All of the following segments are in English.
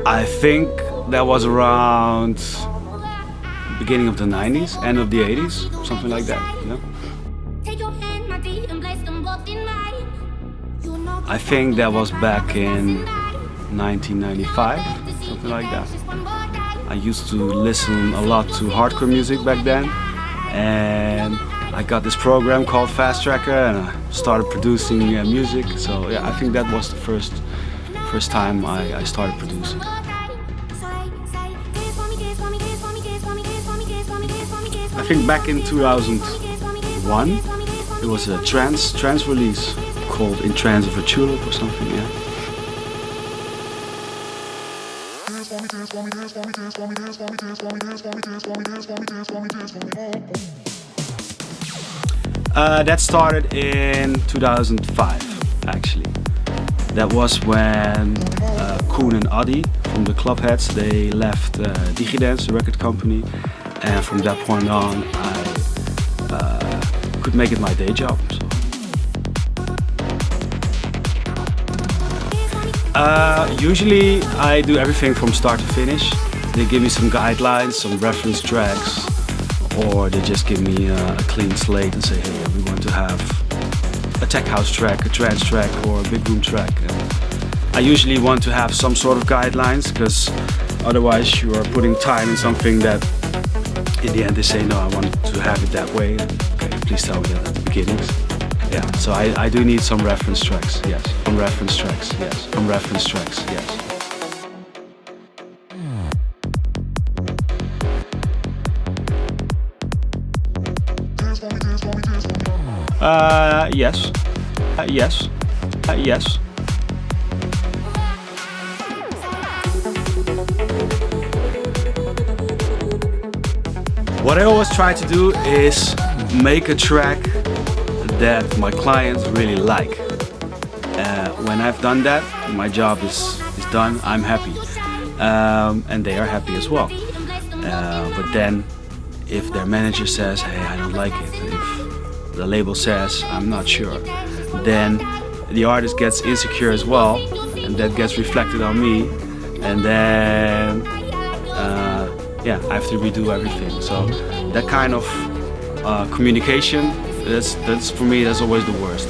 I think that was around beginning of the 90s, end of the 80s, something like that, you know? I think that was back in 1995, something like that. I used to listen a lot to hardcore music back then, and I got this program called Fast Tracker, and I started producing music. So yeah, I think that was the first time I started producing. I think back in 2001, it was a trance release called In Trance of a Tulip or something, yeah. That started in 2005, actually. That was when Koen and Addy from the Clubheads, they left Digidance, the record company, and from that point on, I could make it my day job. So. Usually I do everything from start to finish. They give me some guidelines, some reference tracks, or they just give me a clean slate and say, hey, we want to have a tech house track, a trance track, or a big room track. And I usually want to have some sort of guidelines, because otherwise you are putting time in something that in the end they say, no, I want to have it that way. Okay, please tell me that at the beginning. Yeah, so I do need some reference tracks, yes. Some reference tracks, yes. Some reference tracks, yes. Yes. Yes. Yes. What I always try to do is make a track that my clients really like. When I've done that, my job is done, I'm happy. And they are happy as well. But then, if their manager says, hey, I don't like it, if the label says, I'm not sure, then the artist gets insecure as well, and that gets reflected on me, and then yeah, I have to redo everything. So that kind of communication, that's for me, that's always the worst.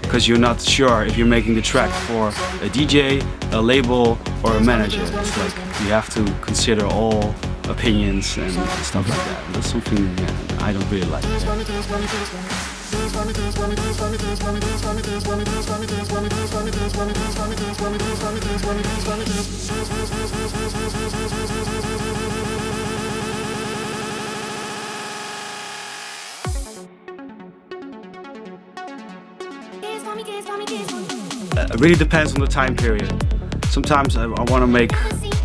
Because you're not sure if you're making the track for a DJ, a label, or a manager. It's like you have to consider all opinions and stuff like that. And that's something I don't really like. It really depends on the time period. Sometimes I want to make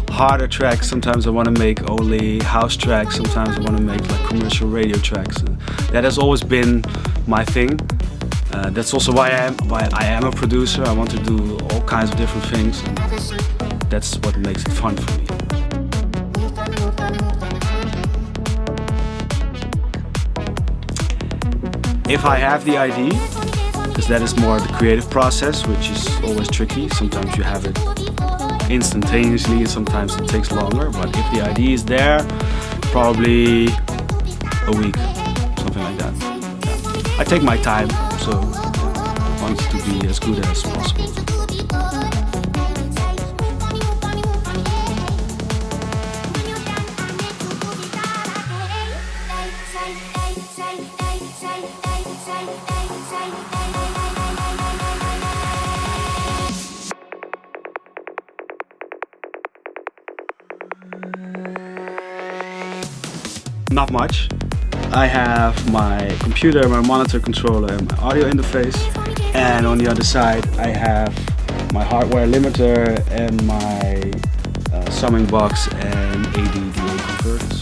harder tracks, sometimes I want to make only house tracks, sometimes I want to make like commercial radio tracks. That has always been my thing. That's also why I am a producer. I want to do all kinds of different things, and that's what makes it fun for me. If I have the idea, because that is more the creative process, which is always tricky. Sometimes you have it instantaneously and sometimes it takes longer, but if the idea is there, probably a week, something like that. Yeah. I take my time, so I want it to be as good as possible. Not much. I have my computer, my monitor controller, and my audio interface, and on the other side I have my hardware limiter and my summing box and AD/DA converters.